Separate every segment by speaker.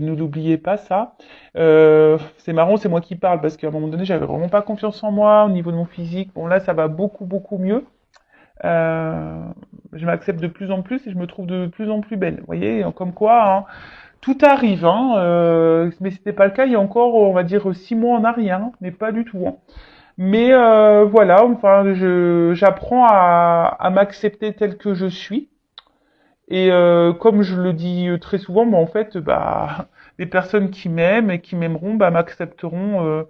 Speaker 1: Ne l'oubliez pas ça. C'est marrant, c'est moi qui parle parce qu'à un moment donné, j'avais vraiment pas confiance en moi au niveau de mon physique. Bon là, ça va beaucoup beaucoup mieux. Euh, je m'accepte de plus en plus et je me trouve de plus en plus belle. Vous voyez, comme quoi, hein, tout arrive. Hein, mais c'était pas le cas il y a encore, on va dire, 6 mois en arrière, hein, mais pas du tout. Hein. Mais voilà, enfin, j'apprends à m'accepter tel que je suis. Et comme je le dis très souvent, bah, en fait, bah, les personnes qui m'aiment et qui m'aimeront, bah, m'accepteront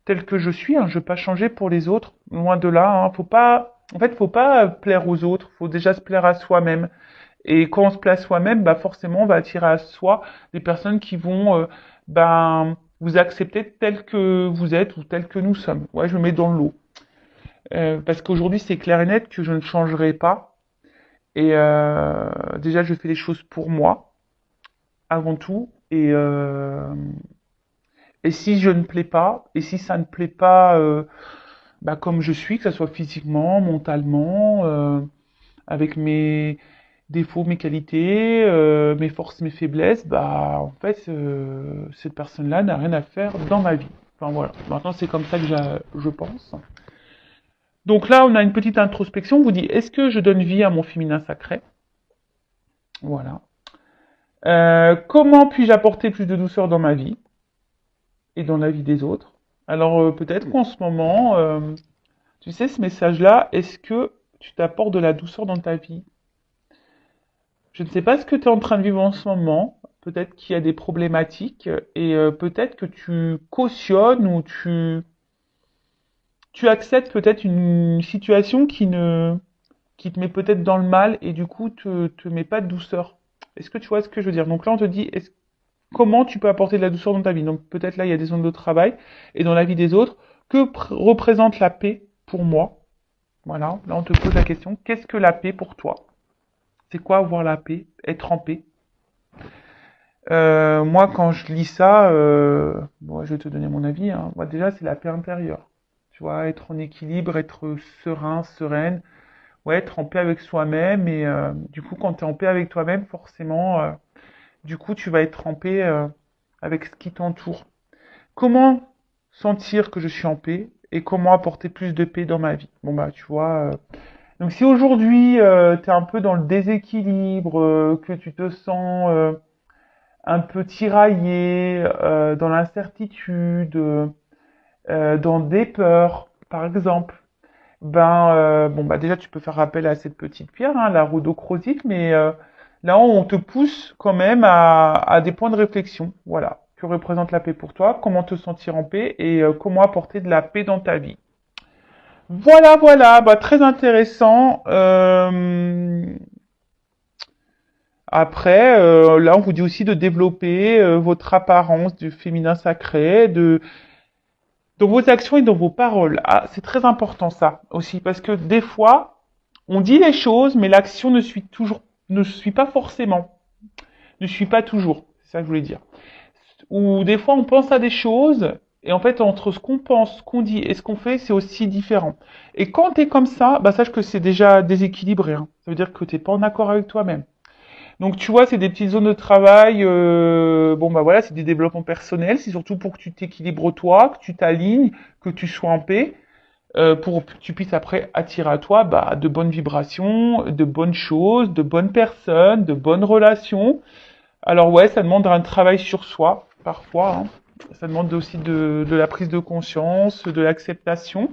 Speaker 1: tel que je suis. Hein. Je ne vais pas changer pour les autres, loin de là. Hein. Faut pas plaire aux autres. Faut déjà se plaire à soi-même. Et quand on se plaît à soi-même, bah, forcément, on va attirer à soi des personnes qui vont, ben, vous accepter tel que vous êtes ou tel que nous sommes. Ouais, je me mets dans le lot. Parce qu'aujourd'hui, c'est clair et net que je ne changerai pas. Et déjà, je fais les choses pour moi, avant tout. Et si je ne plais pas, et si ça ne plaît pas bah, comme je suis, que ce soit physiquement, mentalement, avec mes défauts, mes qualités, mes forces, mes faiblesses, bah en fait, cette personne-là n'a rien à faire dans ma vie. Enfin voilà, maintenant c'est comme ça que je pense. Donc là, on a une petite introspection. On vous dit, est-ce que je donne vie à mon féminin sacré? Voilà. Comment puis-je apporter plus de douceur dans ma vie et dans la vie des autres? Alors peut-être qu'en ce moment, tu sais, ce message-là, est-ce que tu t'apportes de la douceur dans ta vie? Je ne sais pas ce que tu es en train de vivre en ce moment. Peut-être qu'il y a des problématiques et peut-être que tu cautionnes ou tu acceptes peut-être une situation qui te met peut-être dans le mal et du coup te met pas de douceur. Est-ce que tu vois ce que je veux dire? Donc là, on te dit, comment tu peux apporter de la douceur dans ta vie? Donc peut-être là, il y a des zones de travail et dans la vie des autres. Que représente la paix pour moi? Voilà, là on te pose la question, qu'est-ce que la paix pour toi? C'est quoi avoir la paix? Être en paix? Moi, quand je lis ça, bon, je vais te donner mon avis. Hein. Moi, déjà, c'est la paix intérieure. Tu vois, être en équilibre, être serein, sereine, ouais, être en paix avec soi-même. Et du coup, quand tu es en paix avec toi-même, forcément, du coup, tu vas être en paix avec ce qui t'entoure. Comment sentir que je suis en paix et comment apporter plus de paix dans ma vie? Bon, bah, tu vois. Donc, si aujourd'hui, tu es un peu dans le déséquilibre, que tu te sens un peu tiraillé, dans l'incertitude, dans des peurs, par exemple, ben bon bah déjà tu peux faire appel à cette petite pierre, hein, la rhodochrosite, mais là on te pousse quand même à des points de réflexion. Voilà, que représente la paix pour toi, comment te sentir en paix et comment apporter de la paix dans ta vie. Voilà, voilà, bah très intéressant. Après, là, on vous dit aussi de développer votre apparence du féminin sacré, dans vos actions et dans vos paroles. Ah, c'est très important ça aussi, parce que des fois, on dit les choses, mais l'action ne suit pas forcément, ne suit pas toujours. C'est ça que je voulais dire. Ou des fois, on pense à des choses, et en fait, entre ce qu'on pense, ce qu'on dit et ce qu'on fait, c'est aussi différent. Et quand t'es comme ça, bah, sache que c'est déjà déséquilibré. Hein. Ça veut dire que t'es pas en accord avec toi-même. Donc tu vois, c'est des petites zones de travail. Bon bah voilà, c'est des développements personnels. C'est surtout pour que tu t'équilibres toi, que tu t'alignes, que tu sois en paix, pour que tu puisses après attirer à toi bah, de bonnes vibrations, de bonnes choses, de bonnes personnes, de bonnes relations. Alors ouais, ça demande un travail sur soi parfois. Hein. Ça demande aussi de la prise de conscience, de l'acceptation.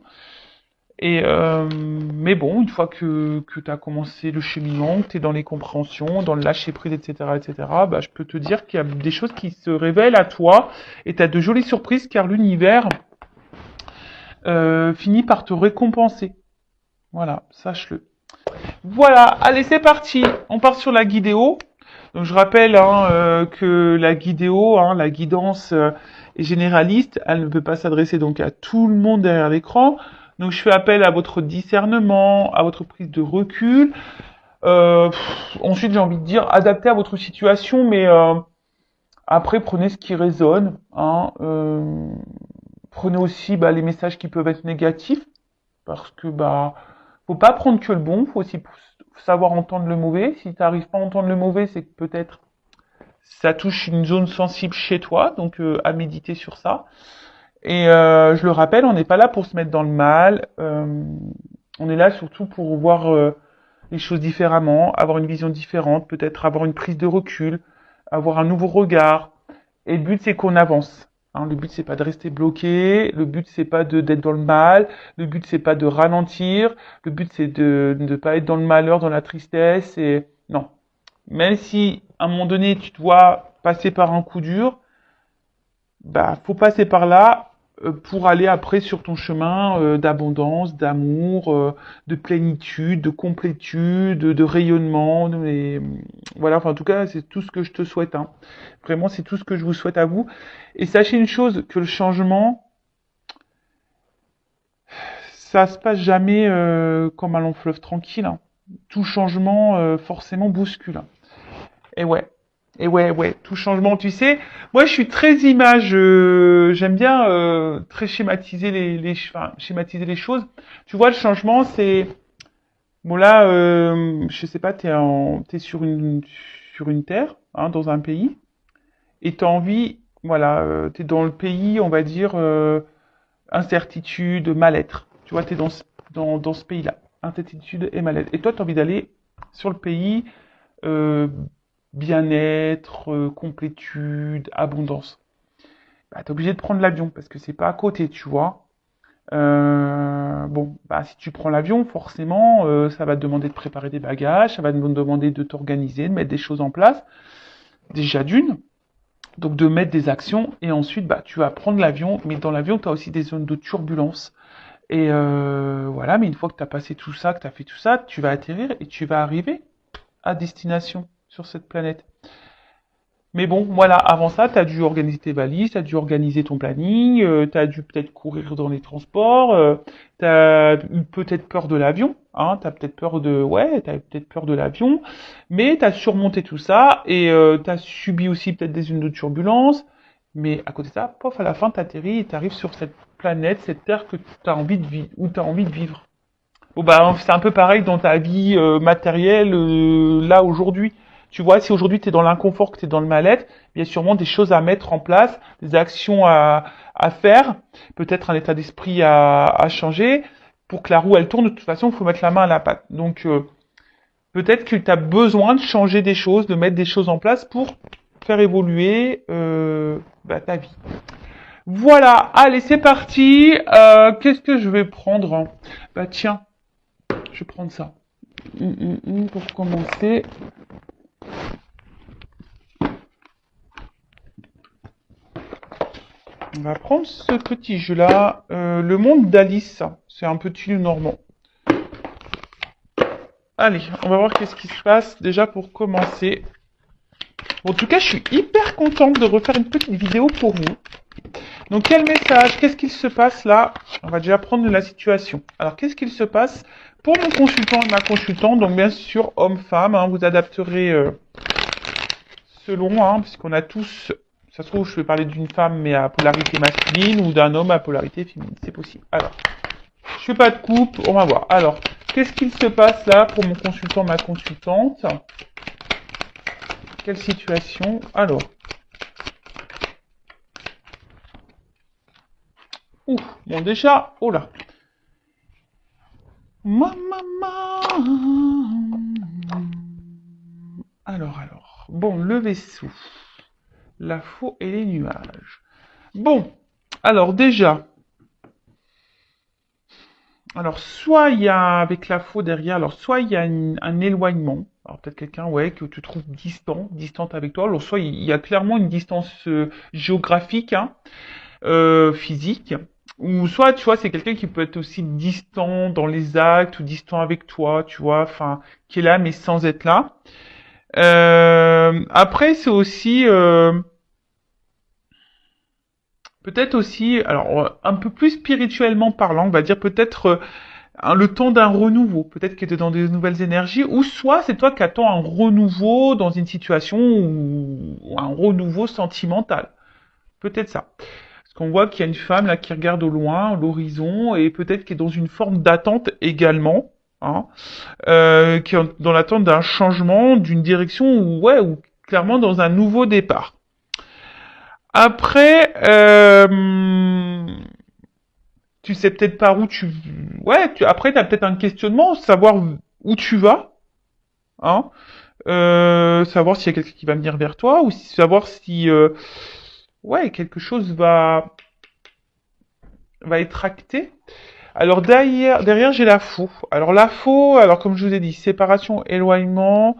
Speaker 1: Et mais bon, une fois que tu as commencé le cheminement, que tu es dans les compréhensions, dans le lâcher prise, etc., bah, je peux te dire qu'il y a des choses qui se révèlent à toi et tu as de jolies surprises car l'univers finit par te récompenser. Voilà, sache-le. Voilà, allez, c'est parti. On part sur la guidéo. Donc je rappelle hein, que la guidéo, hein, la guidance est généraliste. Elle ne peut pas s'adresser donc à tout le monde derrière l'écran. Donc je fais appel à votre discernement, à votre prise de recul. Ensuite, j'ai envie de dire, adapté à votre situation, mais après, prenez ce qui résonne. Hein, prenez aussi bah, les messages qui peuvent être négatifs, parce que bah, faut pas prendre que le bon, faut aussi savoir entendre le mauvais. Si tu n'arrives pas à entendre le mauvais, c'est que peut-être ça touche une zone sensible chez toi, donc à méditer sur ça. Et je le rappelle, on n'est pas là pour se mettre dans le mal, on est là surtout pour voir les choses différemment, avoir une vision différente, peut-être avoir une prise de recul, avoir un nouveau regard. Et le but, c'est qu'on avance. Hein, le but, c'est pas de rester bloqué. Le but, c'est pas d'être dans le mal. Le but, c'est pas de ralentir. Le but, c'est de ne pas être dans le malheur, dans la tristesse. Et non. Même si, à un moment donné, tu dois passer par un coup dur, bah, faut passer par là pour aller après sur ton chemin d'abondance, d'amour, de plénitude, de complétude, de rayonnement. Voilà, enfin, en tout cas, c'est tout ce que je te souhaite. Hein. Vraiment, c'est tout ce que je vous souhaite à vous. Et sachez une chose, que le changement, ça se passe jamais comme un long fleuve tranquille. Hein. Tout changement, forcément, bouscule. Hein. Et ouais. Et ouais, ouais, tout changement, tu sais. Moi, je suis très image. J'aime bien très schématiser enfin, schématiser les choses. Tu vois, le changement, c'est bon là. Je sais pas, t'es sur une terre, hein, dans un pays, et t'as envie, voilà, t'es dans le pays, on va dire incertitude, mal-être. Tu vois, t'es dans ce pays-là, incertitude et mal-être. Et toi, t'as envie d'aller sur le pays. Euh, bien-être, complétude, abondance. Bah, t'es obligé de prendre l'avion parce que c'est pas à côté, tu vois. Bon, bah si tu prends l'avion, forcément, ça va te demander de préparer des bagages, ça va te demander de t'organiser, de mettre des choses en place. Déjà d'une, donc de mettre des actions et ensuite, bah tu vas prendre l'avion, mais dans l'avion, tu as aussi des zones de turbulence. Et voilà, mais une fois que tu as passé tout ça, que tu as fait tout ça, tu vas atterrir et tu vas arriver à destination sur cette planète. Mais bon, voilà, avant ça, tu as dû organiser tes valises, tu as dû organiser ton planning, tu as dû peut-être courir dans les transports, tu as eu peut-être peur de l'avion, hein, tu as peut-être peur de ouais, tu peut-être peur de l'avion, mais tu as surmonté tout ça et tu as subi aussi peut-être des zones de turbulence, mais à côté de ça, pof, à la fin, tu atterris et tu arrives sur cette planète, cette terre que tu as envie de vivre, où tu as envie de vivre. Bon bah c'est un peu pareil dans ta vie matérielle là aujourd'hui. Tu vois, si aujourd'hui tu es dans l'inconfort, que tu es dans le mal-être, il y a sûrement des choses à mettre en place, des actions à faire, peut-être un état d'esprit à changer. Pour que la roue elle tourne, de toute façon, il faut mettre la main à la pâte. Donc peut-être que tu as besoin de changer des choses, de mettre des choses en place pour faire évoluer bah, ta vie. Voilà, allez, c'est parti. Qu'est-ce que je vais prendre? Hein. Bah tiens, je vais prendre ça. Pour commencer. On va prendre ce petit jeu-là. Le monde d'Alice. C'est un petit normand. Allez, on va voir qu'est-ce qui se passe déjà pour commencer. Bon, en tout cas, je suis hyper contente de refaire une petite vidéo pour vous. Donc, quel message? Qu'est-ce qu'il se passe là? On va déjà prendre la situation. Alors, qu'est-ce qu'il se passe pour mon consultant et ma consultante? Donc, bien sûr, homme-femme. Hein, vous adapterez selon, hein, puisqu'on a tous... Ça se trouve, je vais parler d'une femme, mais à polarité masculine, ou d'un homme à polarité féminine. C'est possible. Alors, je fais pas de coupe. On va voir. Alors, qu'est-ce qu'il se passe là pour mon consultant, ma consultante? Quelle situation? Alors... Ouh, bon déjà, oh là. Alors. Bon, le vaisseau. La faux et les nuages. Bon, alors déjà. Alors, soit il y a, avec la faux derrière, alors soit il y a un éloignement. Alors peut-être quelqu'un, ouais, que tu trouves distante avec toi. Alors soit il y a clairement une distance géographique, hein, physique. Ou soit, tu vois, c'est quelqu'un qui peut être aussi distant dans les actes ou distant avec toi, tu vois, enfin, qui est là mais sans être là. Après, c'est aussi peut-être aussi, alors un peu plus spirituellement parlant, on va dire peut-être le temps d'un renouveau, peut-être que tu es dans des nouvelles énergies, ou soit c'est toi qui attends un renouveau dans une situation ou un renouveau sentimental. Peut-être ça. Parce qu'on voit qu'il y a une femme là qui regarde au loin, l'horizon, et peut-être qui est dans une forme d'attente également, hein, qui est dans l'attente d'un changement, d'une direction, ou ouais, ou clairement dans un nouveau départ. Après, tu sais peut-être par où tu... Ouais, après, tu as peut-être un questionnement, savoir où tu vas, hein, savoir s'il y a quelqu'un qui va venir vers toi, ou savoir si... ouais, quelque chose va être acté. Alors derrière j'ai la faux. Alors la faux, alors comme je vous ai dit, séparation, éloignement.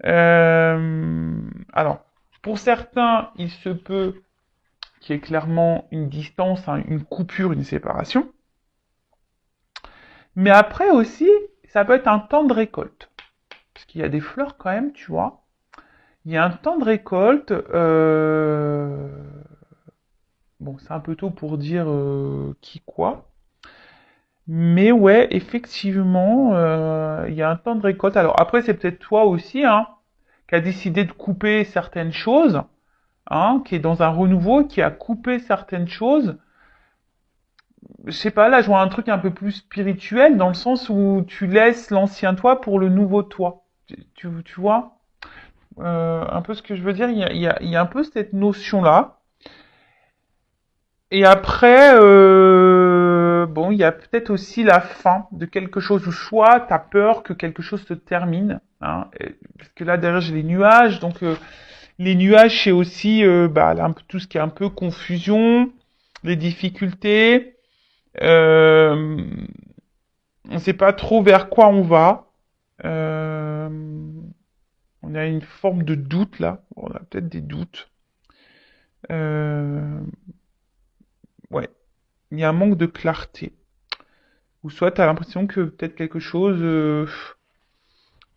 Speaker 1: Euh, alors, pour certains, il se peut qu'il y ait clairement une distance, hein, une coupure, une séparation. Mais après aussi, ça peut être un temps de récolte. Parce qu'il y a des fleurs quand même, tu vois. Il y a un temps de récolte. Bon, c'est un peu tôt pour dire qui quoi. Mais ouais, effectivement, il y a un temps de récolte. Alors après, c'est peut-être toi aussi, hein, qui a décidé de couper certaines choses, hein, qui est dans un renouveau, qui a coupé certaines choses. Je sais pas, là, je vois un truc un peu plus spirituel, dans le sens où tu laisses l'ancien toi pour le nouveau toi. Tu vois un peu ce que je veux dire? Il y a un peu cette notion-là. Et après, bon, il y a peut-être aussi la fin de quelque chose, ou soit tu as peur que quelque chose se termine, hein, parce que là derrière j'ai les nuages, donc les nuages c'est aussi bah, là, un peu tout ce qui est un peu confusion, les difficultés, euh, on ne sait pas trop vers quoi on va, euh, on a une forme de doute là, on a peut-être des doutes, euh, ouais, il y a un manque de clarté. Ou soit tu as l'impression que peut-être quelque chose,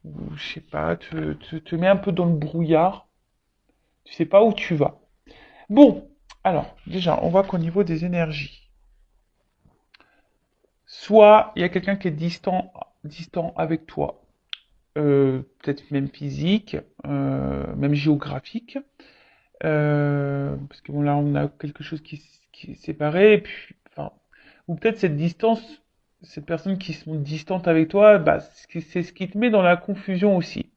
Speaker 1: ou je sais pas, te met un peu dans le brouillard. Tu sais pas où tu vas. Bon, alors, déjà, on voit qu'au niveau des énergies, soit il y a quelqu'un qui est distant avec toi, peut-être même physique, même géographique, parce que bon, là, on a quelque chose qui est séparé, et puis, enfin, ou peut-être cette distance, cette personne qui se montre distante avec toi, bah, c'est ce qui te met dans la confusion aussi.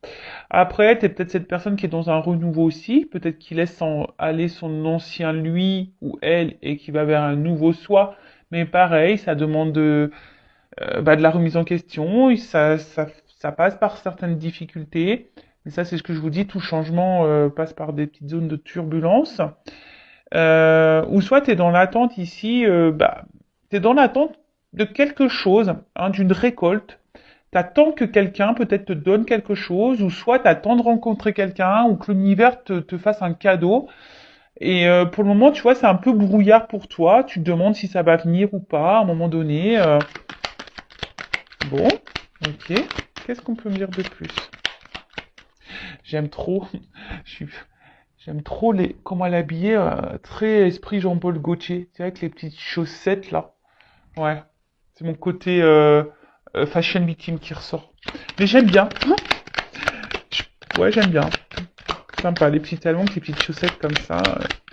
Speaker 1: Après, t'es peut-être cette personne qui est dans un renouveau aussi, peut-être qui laisse aller son ancien lui ou elle et qui va vers un nouveau soi, mais pareil, ça demande bah, de la remise en question, ça passe par certaines difficultés, et ça c'est ce que je vous dis, tout changement passe par des petites zones de turbulence. Ou soit tu es dans l'attente ici, bah, tu es dans l'attente de quelque chose, hein, d'une récolte. T'attends que quelqu'un peut-être te donne quelque chose, ou soit t'attends de rencontrer quelqu'un, ou que l'univers te fasse un cadeau. Et pour le moment, tu vois, c'est un peu brouillard pour toi. Tu te demandes si ça va venir ou pas à un moment donné. Bon, ok. Qu'est-ce qu'on peut me dire de plus? J'aime trop. Je suis J'aime trop comment elle est habillée, très esprit Jean-Paul Gaultier, tu sais, avec les petites chaussettes là. Ouais, c'est mon côté fashion victime qui ressort. Mais j'aime bien. Ouais, j'aime bien. Sympa, les petits talons, avec les petites chaussettes comme ça,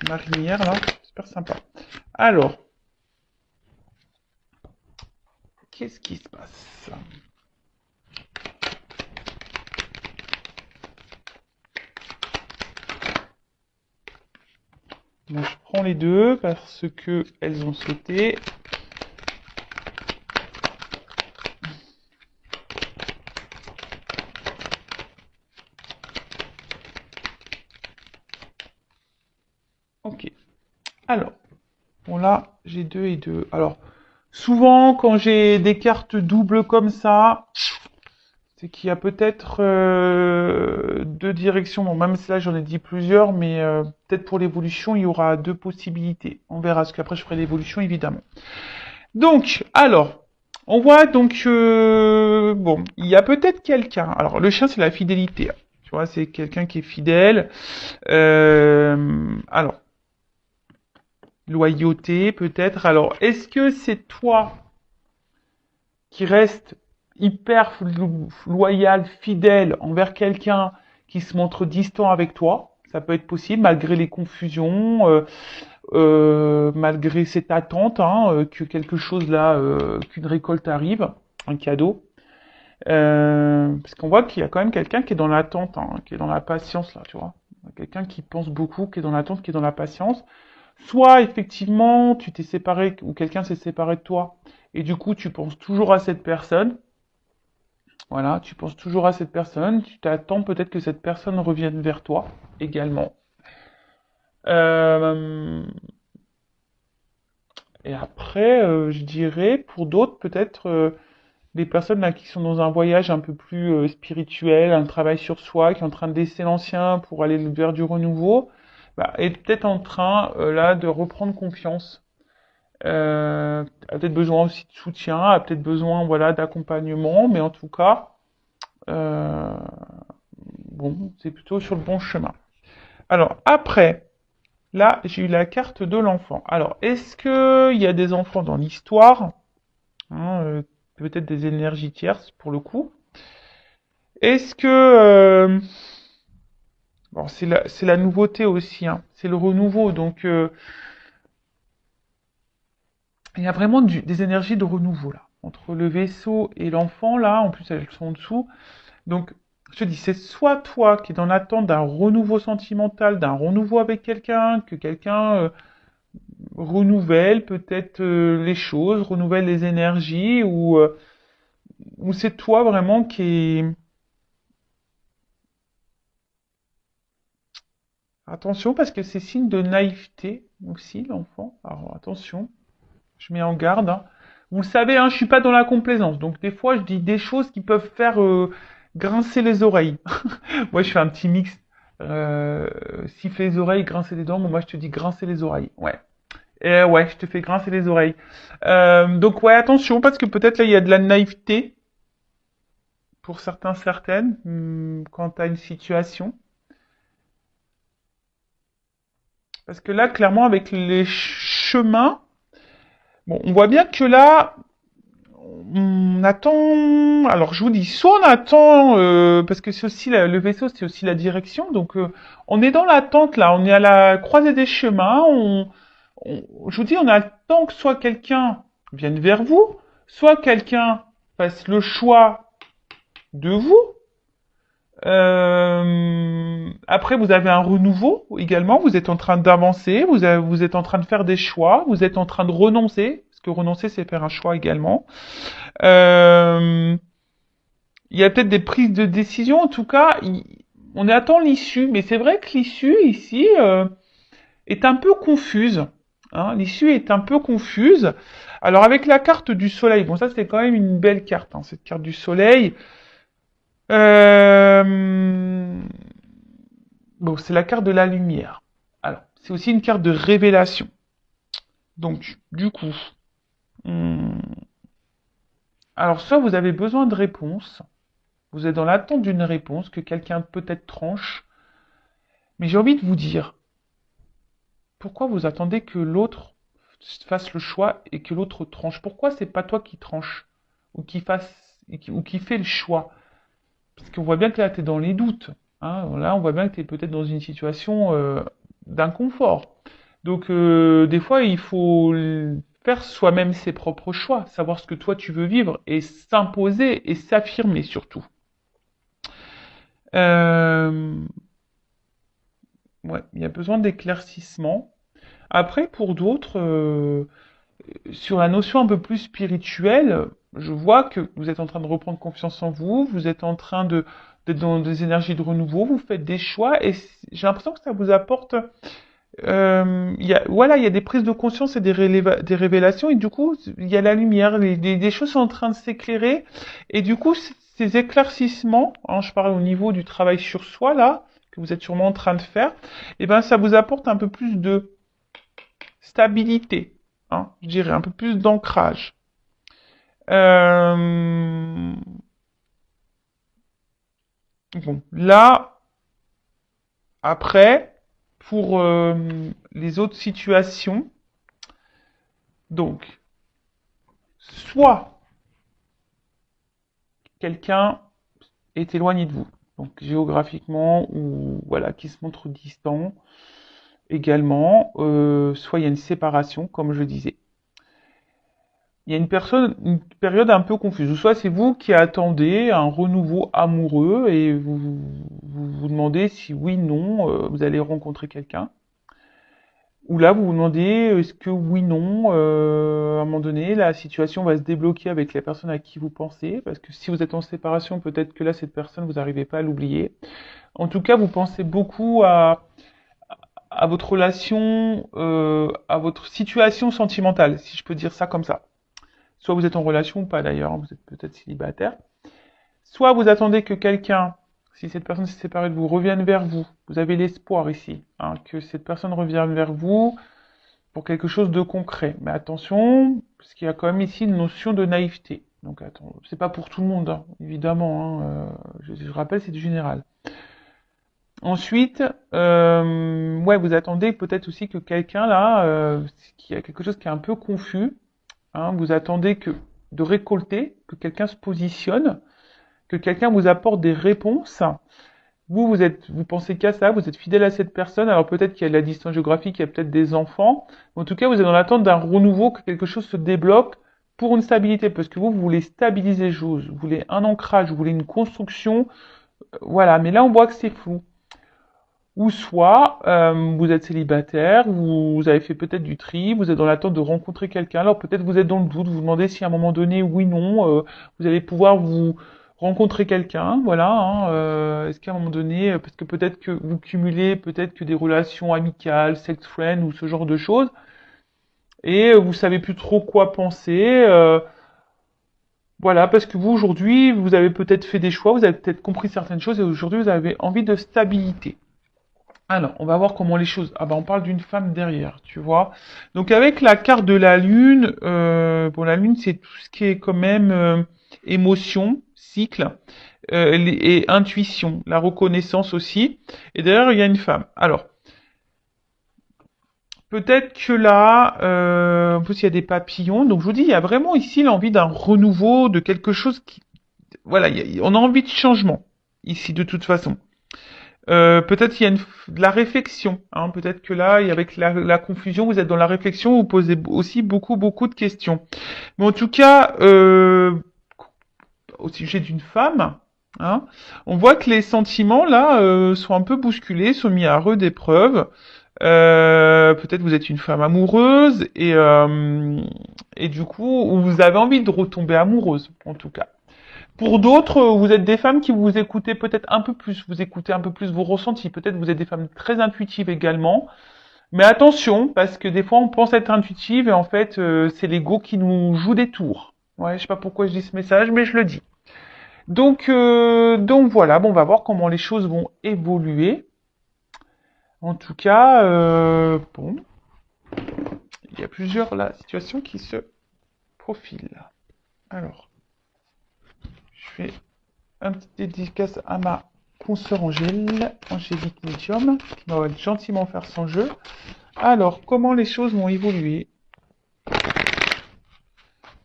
Speaker 1: marinières là, super sympa. Alors, qu'est-ce qui se passe? Bon, je prends les deux parce que elles ont sauté. Ok. Alors, bon là, j'ai deux et deux. Alors, souvent, quand j'ai des cartes doubles comme ça, c'est qu'il y a peut-être deux directions. Bon, même si là j'en ai dit plusieurs, mais peut-être pour l'évolution, il y aura deux possibilités. On verra, parce qu'après je ferai l'évolution évidemment. Donc, alors, on voit donc, bon, il y a peut-être quelqu'un. Alors, le chien, c'est la fidélité, hein. Tu vois, c'est quelqu'un qui est fidèle. Alors, loyauté, peut-être. Alors, est-ce que c'est toi qui reste hyper loyal, fidèle envers quelqu'un qui se montre distant avec toi? Ça peut être possible, malgré les confusions, malgré cette attente, hein, que quelque chose là, qu'une récolte arrive, un cadeau. Parce qu'on voit qu'il y a quand même quelqu'un qui est dans l'attente, hein, qui est dans la patience, là, tu vois. Quelqu'un qui pense beaucoup, qui est dans l'attente, qui est dans la patience. Soit, effectivement, tu t'es séparé, ou quelqu'un s'est séparé de toi, et du coup, tu penses toujours à cette personne. Voilà, tu penses toujours à cette personne, tu t'attends peut-être que cette personne revienne vers toi également. Euh, et après, je dirais, pour d'autres, peut-être des personnes là qui sont dans un voyage un peu plus spirituel, un travail sur soi, qui est en train de laisser l'ancien pour aller vers du renouveau, bah, est peut-être en train là de reprendre confiance. A peut-être besoin aussi de soutien, a peut-être besoin voilà d'accompagnement, mais en tout cas, euh, bon, c'est plutôt sur le bon chemin. Alors après, là, j'ai eu la carte de l'enfant. Alors, est-ce que il y a des enfants dans l'histoire, hein, peut-être des énergies tierces pour le coup. Est-ce que bon, c'est la nouveauté aussi, hein, c'est le renouveau, donc il y a vraiment des énergies de renouveau là entre le vaisseau et l'enfant là. En plus, elles sont en dessous. Donc, je te dis, c'est soit toi qui es dans l'attente d'un renouveau sentimental, d'un renouveau avec quelqu'un, que quelqu'un renouvelle peut-être les choses, renouvelle les énergies, ou c'est toi vraiment qui est... Attention, parce que c'est signe de naïveté aussi, l'enfant. Alors attention, je mets en garde, hein. Vous le savez, hein, je suis pas dans la complaisance, donc des fois je dis des choses qui peuvent faire grincer les oreilles. Moi, je fais un petit mix. Siffler les oreilles, grincer les dents. Bon, moi, je te dis grincer les oreilles. Ouais. Et ouais, je te fais grincer les oreilles. Donc ouais, attention, parce que peut-être là, il y a de la naïveté pour certains, certaines, quant à une situation. Parce que là, clairement, avec les chemins, bon, on voit bien que là, on attend. Alors, je vous dis, soit on attend, parce que c'est aussi le vaisseau, c'est aussi la direction. Donc, on est dans l'attente là. On est à la croisée des chemins. Je vous dis, on attend que soit quelqu'un vienne vers vous, soit quelqu'un fasse le choix de vous. Après, vous avez un renouveau également. Vous êtes en train d'avancer. Vous êtes en train de faire des choix. Vous êtes en train de renoncer. Parce que renoncer, c'est faire un choix également. Euh, il y a peut-être des prises de décision. En tout cas, on attend l'issue. Mais c'est vrai que l'issue ici est un peu confuse. Hein. L'issue est un peu confuse. Alors avec la carte du soleil, bon ça c'est quand même une belle carte, hein, cette carte du soleil. Euh, Bon, c'est la carte de la lumière. Alors, c'est aussi une carte de révélation. Donc, du coup, hum, alors soit vous avez besoin de réponse, vous êtes dans l'attente d'une réponse que quelqu'un peut-être tranche, mais j'ai envie de vous dire, pourquoi vous attendez que l'autre fasse le choix et que l'autre tranche? Pourquoi c'est pas toi qui tranche ou qui fasse ou qui fait le choix? Parce qu'on voit bien que là, tu es dans les doutes. Hein. Là, on voit bien que tu es peut-être dans une situation d'inconfort. Donc, des fois, il faut faire soi-même ses propres choix, savoir ce que toi tu veux vivre et s'imposer et s'affirmer surtout. Euh, ouais, il y a besoin d'éclaircissement. Après, pour d'autres, sur la notion un peu plus spirituelle, je vois que vous êtes en train de reprendre confiance en vous, vous êtes en train d'être dans des énergies de renouveau, vous faites des choix et j'ai l'impression que ça vous apporte voilà, il y a des prises de conscience et des révélations, et du coup, il y a la lumière, des choses sont en train de s'éclairer, et du coup, ces éclaircissements, hein, je parle au niveau du travail sur soi, là, que vous êtes sûrement en train de faire, et ben, ça vous apporte un peu plus de stabilité, hein, je dirais, un peu plus d'ancrage. Euh, bon, là, après, pour les autres situations, donc, soit quelqu'un est éloigné de vous, donc géographiquement ou voilà, qui se montre distant également, soit il y a une séparation, comme je disais. il y a une période un peu confuse. Soit c'est vous qui attendez un renouveau amoureux et vous demandez si oui, non, vous allez rencontrer quelqu'un. Ou là, vous vous demandez est-ce que oui, non, à un moment donné, la situation va se débloquer avec la personne à qui vous pensez. Parce que si vous êtes en séparation, peut-être que là, cette personne, vous n'arrivez pas à l'oublier. En tout cas, vous pensez beaucoup à votre relation, à votre situation sentimentale, si je peux dire ça comme ça. Soit vous êtes en relation ou pas d'ailleurs, hein, vous êtes peut-être célibataire. Soit vous attendez que quelqu'un, si cette personne s'est séparée de vous, revienne vers vous. Vous avez l'espoir ici, hein, que cette personne revienne vers vous pour quelque chose de concret. Mais attention, parce qu'il y a quand même ici une notion de naïveté. Donc attends, c'est pas pour tout le monde, hein, évidemment. Hein, je rappelle, c'est du général. Ensuite, ouais, vous attendez peut-être aussi que quelqu'un là, qui a quelque chose qui est un peu confus, hein, vous attendez de récolter, que quelqu'un se positionne, que quelqu'un vous apporte des réponses. Vous pensez qu'à ça, vous êtes fidèle à cette personne, alors peut-être qu'il y a de la distance géographique, il y a peut-être des enfants, mais en tout cas, vous êtes dans l'attente d'un renouveau, que quelque chose se débloque pour une stabilité, parce que vous voulez stabiliser les choses, vous voulez un ancrage, vous voulez une construction, voilà, mais là, on voit que c'est flou. Ou soit, vous êtes célibataire, vous avez fait peut-être du tri, vous êtes dans l'attente de rencontrer quelqu'un, alors peut-être vous êtes dans le doute, vous vous demandez si à un moment donné, oui, non, vous allez pouvoir vous rencontrer quelqu'un, voilà, hein, est-ce qu'à un moment donné, parce que peut-être que vous cumulez peut-être que des relations amicales, sex friends ou ce genre de choses, et vous savez plus trop quoi penser, voilà, parce que vous aujourd'hui, vous avez peut-être fait des choix, vous avez peut-être compris certaines choses, et aujourd'hui vous avez envie de stabilité. Alors, on va voir comment les choses. Ah bah on parle d'une femme derrière, tu vois. Donc avec la carte de la lune, bon la lune c'est tout ce qui est quand même émotion, cycle et intuition, la reconnaissance aussi. Et derrière il y a une femme. Alors peut-être que là, en plus il y a des papillons. Donc je vous dis, il y a vraiment ici l'envie d'un renouveau, de quelque chose qui, voilà, on a envie de changement ici de toute façon. Peut-être qu'il y a de la réflexion. Hein. Peut-être que là, et avec la confusion, vous êtes dans la réflexion, vous posez aussi beaucoup de questions. Mais en tout cas, au sujet d'une femme, hein, on voit que les sentiments là sont un peu bousculés, sont mis à rude épreuve. Peut-être vous êtes une femme amoureuse et du coup, vous avez envie de retomber amoureuse, en tout cas. Pour d'autres, vous êtes des femmes qui vous écoutez peut-être un peu plus, vous écoutez un peu plus vos ressentis. Peut-être vous êtes des femmes très intuitives également. Mais attention, parce que des fois on pense être intuitive et en fait c'est l'ego qui nous joue des tours. Ouais, je sais pas pourquoi je dis ce message, mais je le dis. Donc voilà, bon, on va voir comment les choses vont évoluer. En tout cas, bon, il y a plusieurs là, situations qui se profilent. Alors, je fais un petit dédicace à ma consoeur Angélique Medium, qui va gentiment faire son jeu. Alors, comment les choses vont évoluer?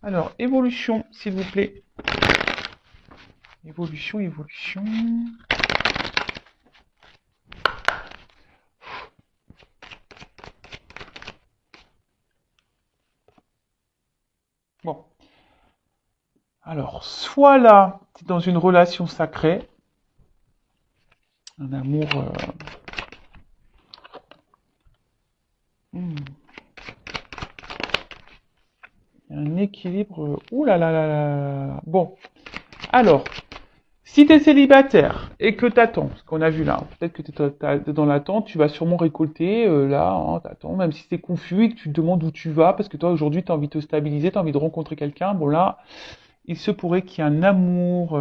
Speaker 1: Alors, évolution, s'il vous plaît. Évolution, évolution. Bon. Alors, soit là, tu es dans une relation sacrée, un amour... un équilibre... Ouh là là là là. Bon. Alors, si tu es célibataire et que t'attends, ce qu'on a vu là, peut-être que tu es dans l'attente, tu vas sûrement récolter là, hein, t'attends, même si c'est confus et que tu te demandes où tu vas, parce que toi aujourd'hui tu as envie de te stabiliser, tu as envie de rencontrer quelqu'un, bon là, il se pourrait qu'il y ait un amour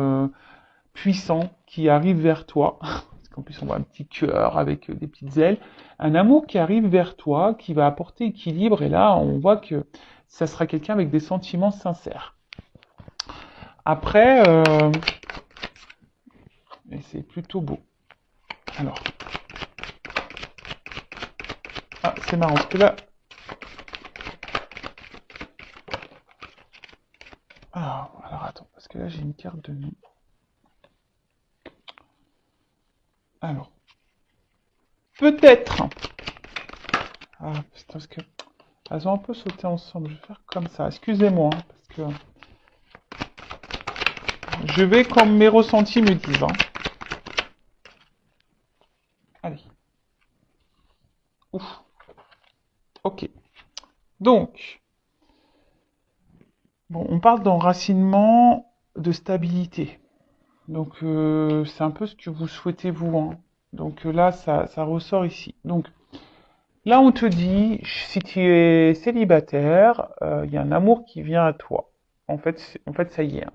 Speaker 1: puissant qui arrive vers toi, parce qu'en plus on voit un petit cœur avec des petites ailes, un amour qui arrive vers toi, qui va apporter équilibre, et là on voit que ça sera quelqu'un avec des sentiments sincères. Après, et c'est plutôt beau. Alors, ah, c'est marrant, parce que là... Ah, alors attends, parce que là j'ai une carte de nom. Alors, peut-être... Ah, putain, parce que... Elles ont un peu sauté ensemble. Je vais faire comme ça. Excusez-moi, hein, parce que je vais comme mes ressentis me disent. Hein. Allez. Ouf. Ok. Donc, bon, on parle d'enracinement, de stabilité. Donc, c'est un peu ce que vous souhaitez vous. Hein. Donc là, ça ressort ici. Donc, là, on te dit, si tu es célibataire, il y a un amour qui vient à toi. En fait, ça y est. Hein.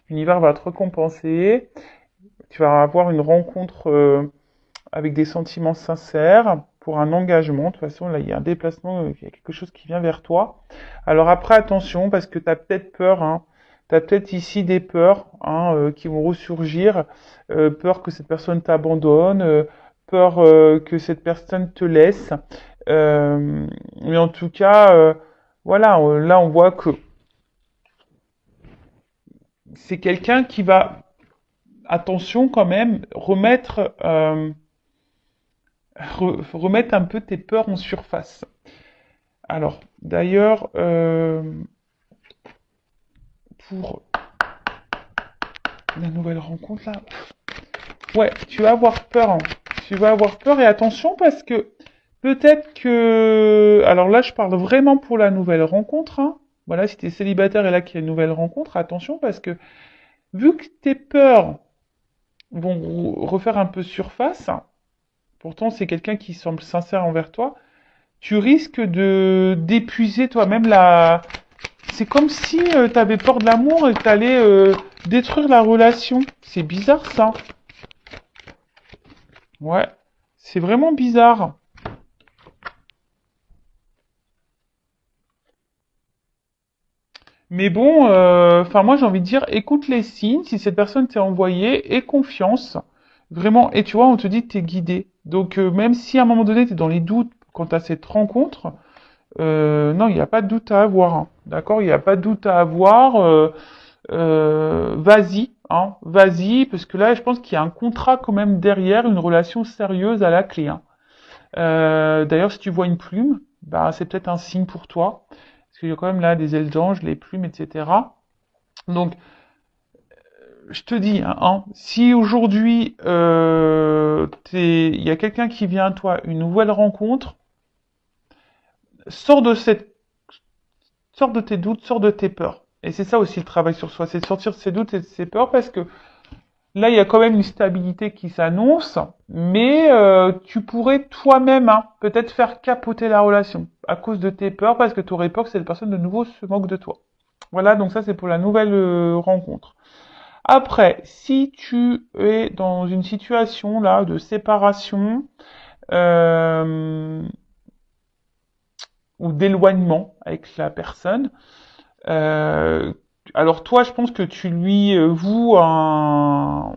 Speaker 1: L'univers va te récompenser. Tu vas avoir une rencontre avec des sentiments sincères pour un engagement. De toute façon, là, il y a un déplacement, il y a quelque chose qui vient vers toi. Alors après, attention, parce que tu as peut-être peur, hein. Tu as peut-être ici des peurs hein, qui vont ressurgir. Peur que cette personne t'abandonne, peur que cette personne te laisse. Mais en tout cas, voilà, là, on voit que c'est quelqu'un qui va, attention quand même, remettre un peu tes peurs en surface. Alors, d'ailleurs, pour la nouvelle rencontre là, ouais, tu vas avoir peur. Hein. Tu vas avoir peur et attention parce que peut-être que, alors là, je parle vraiment pour la nouvelle rencontre. Hein. Voilà, si tu es célibataire et là qu'il y a une nouvelle rencontre, attention parce que vu que tes peurs vont refaire un peu surface, hein, pourtant c'est quelqu'un qui semble sincère envers toi, tu risques de d'épuiser toi-même la. C'est comme si tu avais peur de l'amour et que tu allais détruire la relation. C'est bizarre ça. Ouais, c'est vraiment bizarre. Mais bon, enfin moi j'ai envie de dire, écoute les signes, si cette personne t'est envoyée, aie confiance. Vraiment, et tu vois, on te dit que t'es guidé. Donc même si à un moment donné t'es dans les doutes quant à cette rencontre, non, il n'y a pas de doute à avoir. Hein. D'accord? Il n'y a pas de doute à avoir. Vas-y, hein, vas-y, parce que là, je pense qu'il y a un contrat quand même derrière, une relation sérieuse à la clé. Hein. D'ailleurs, si tu vois une plume, bah, c'est peut-être un signe pour toi, parce qu'il y a quand même là des ailes d'ange, les plumes, etc. Donc, je te dis, hein, si aujourd'hui il y a quelqu'un qui vient à toi, une nouvelle rencontre, sors de cette, sors de tes doutes, sors de tes peurs. Et c'est ça aussi le travail sur soi, c'est de sortir de ses doutes et de ses peurs, parce que là, il y a quand même une stabilité qui s'annonce, mais tu pourrais toi-même hein, peut-être faire capoter la relation à cause de tes peurs, parce que tu aurais peur que cette personne de nouveau se moque de toi. Voilà, donc ça c'est pour la nouvelle rencontre. Après, si tu es dans une situation là de séparation euh, ou d'éloignement avec la personne, euh, alors toi, je pense que tu lui voues un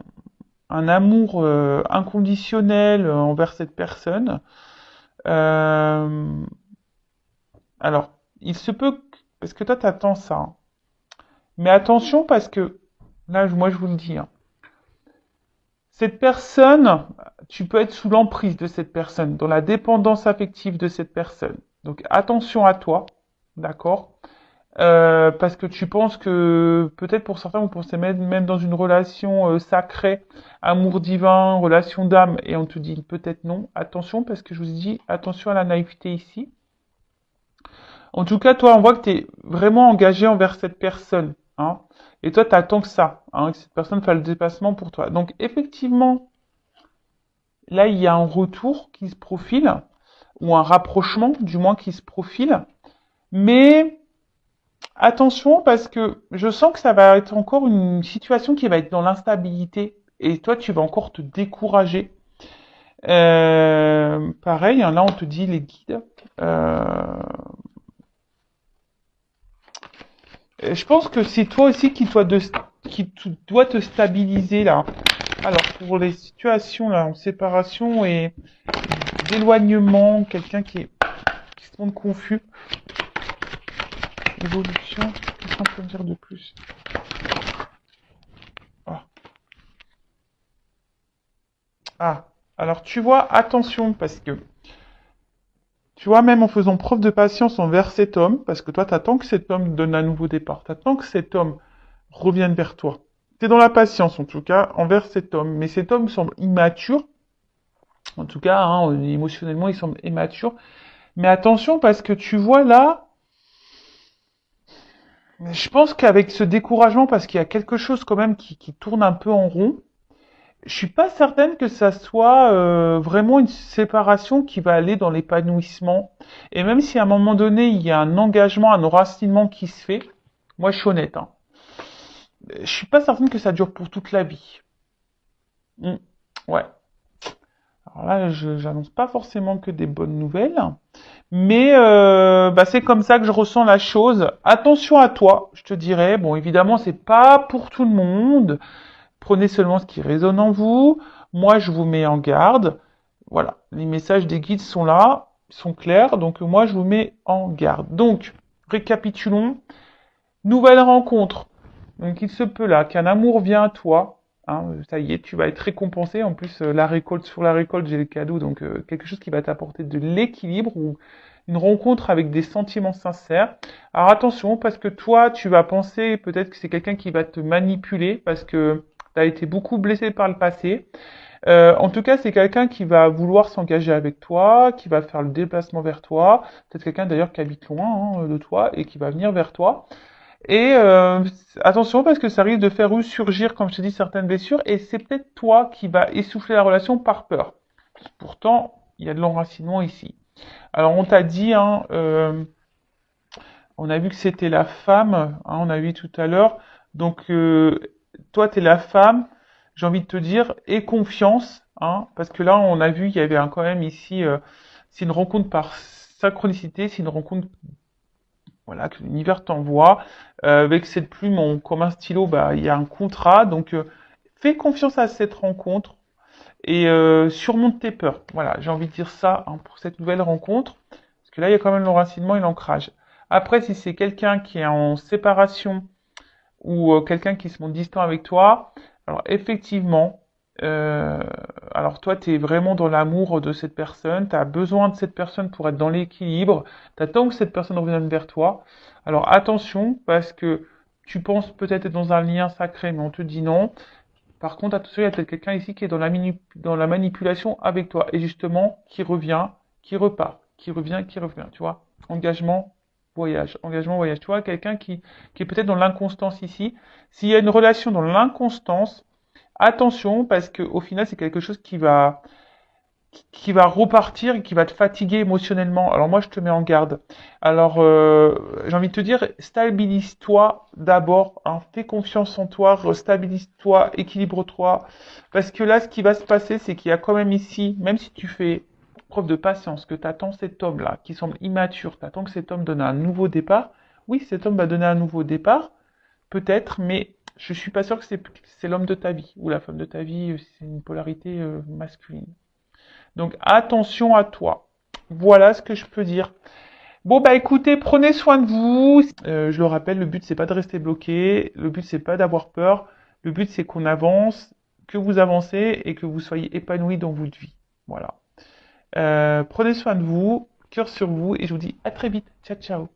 Speaker 1: amour inconditionnel envers cette personne. Euh, alors, il se peut, parce que toi, t'attends ça. Hein. Mais attention, parce que, là, moi, je vous le dis, hein, cette personne, tu peux être sous l'emprise de cette personne, dans la dépendance affective de cette personne. Donc, attention à toi, d'accord? Parce que tu penses que peut-être pour certains vous pensez même dans une relation sacrée, amour divin, relation d'âme, et on te dit peut-être non. Attention parce que je vous dis attention à la naïveté ici. En tout cas, toi, on voit que tu es vraiment engagé envers cette personne, hein. Et toi, tu attends que ça, hein, que cette personne fasse le dépassement pour toi. Donc effectivement, là, il y a un retour qui se profile, ou un rapprochement, du moins qui se profile, mais attention parce que je sens que ça va être encore une situation qui va être dans l'instabilité et toi tu vas encore te décourager. Pareil, hein, là on te dit les guides. Euh, je pense que c'est toi aussi qui doit te stabiliser là. Alors pour les situations là en séparation et d'éloignement, quelqu'un qui se montre confus, évolution, qu'est-ce qu'on peut me dire de plus? Ah. Ah, alors tu vois, attention, parce que Tu vois, même en faisant preuve de patience envers cet homme, parce que toi, t'attends que cet homme donne un nouveau départ, t'attends que cet homme revienne vers toi. T'es dans la patience, en tout cas, envers cet homme. Mais cet homme semble immature, en tout cas, hein, émotionnellement, il semble immature. Mais attention, parce que tu vois là, je pense qu'avec ce découragement, parce qu'il y a quelque chose quand même qui tourne un peu en rond, je suis pas certaine que ça soit vraiment une séparation qui va aller dans l'épanouissement. Et même si à un moment donné, il y a un engagement, un enracinement qui se fait, moi je suis honnête, hein, je suis pas certaine que ça dure pour toute la vie. Hmm. Ouais. Alors là, je j'annonce pas forcément que des bonnes nouvelles, mais bah, c'est comme ça que je ressens la chose. Attention à toi, je te dirais. Bon, évidemment, c'est pas pour tout le monde. Prenez seulement ce qui résonne en vous. Moi, je vous mets en garde. Voilà, les messages des guides sont là, sont clairs, donc moi, je vous mets en garde. Donc, récapitulons. Nouvelle rencontre. Donc, il se peut là qu'un amour vient à toi. Hein, ça y est, tu vas être récompensé. En plus, la récolte, sur la récolte, j'ai le cadeau, donc quelque chose qui va t'apporter de l'équilibre ou une rencontre avec des sentiments sincères. Alors attention, parce que toi, tu vas penser peut-être que c'est quelqu'un qui va te manipuler, parce que tu as été beaucoup blessé par le passé. En tout cas, c'est quelqu'un qui va vouloir s'engager avec toi, qui va faire le déplacement vers toi. Peut-être quelqu'un d'ailleurs qui habite loin, hein, de toi et qui va venir vers toi. Et attention parce que ça risque de faire ressurgir, comme je te dis, certaines blessures. Et c'est peut-être toi qui va essouffler la relation par peur. Pourtant, il y a de l'enracinement ici. Alors on t'a dit, hein, on a vu que c'était la femme, hein, on a vu tout à l'heure. Donc toi, tu es la femme. J'ai envie de te dire, aie confiance, hein, parce que là, on a vu, il y avait quand même ici, c'est une rencontre par synchronicité, c'est une rencontre, voilà, que l'univers t'envoie. Avec cette plume, comme un stylo, bah, il y a un contrat. Donc, fais confiance à cette rencontre et surmonte tes peurs. Voilà, j'ai envie de dire ça, hein, pour cette nouvelle rencontre, parce que là, il y a quand même l'enracinement et l'ancrage. Après, si c'est quelqu'un qui est en séparation ou quelqu'un qui se montre distant avec toi, alors effectivement, euh, alors toi, tu es vraiment dans l'amour de cette personne, tu as besoin de cette personne pour être dans l'équilibre, tu attends que cette personne revienne vers toi. Alors attention, parce que tu penses peut-être être dans un lien sacré, mais on te dit non. Par contre, attention, il y a peut-être quelqu'un ici qui est dans la manipulation avec toi, et justement, qui revient, qui repart, qui revient, tu vois. Engagement, voyage. Tu vois, quelqu'un qui est peut-être dans l'inconstance ici. S'il y a une relation dans l'inconstance, attention, parce que au final, c'est quelque chose qui va repartir et qui va te fatiguer émotionnellement. Alors moi, je te mets en garde. Alors, j'ai envie de te dire, stabilise-toi d'abord, hein, fais confiance en toi, restabilise-toi, équilibre-toi. Parce que là, ce qui va se passer, c'est qu'il y a quand même ici, même si tu fais preuve de patience, que tu attends cet homme-là, qui semble immature, tu attends que cet homme donne un nouveau départ. Oui, cet homme va donner un nouveau départ, peut-être, mais je suis pas sûr que c'est l'homme de ta vie ou la femme de ta vie, c'est une polarité masculine. Donc attention à toi. Voilà ce que je peux dire. Bon bah écoutez, prenez soin de vous. Je le rappelle, le but c'est pas de rester bloqué, le but c'est pas d'avoir peur, le but c'est qu'on avance, que vous avancez et que vous soyez épanoui dans votre vie. Voilà. Prenez soin de vous, cœur sur vous et je vous dis à très vite. Ciao ciao.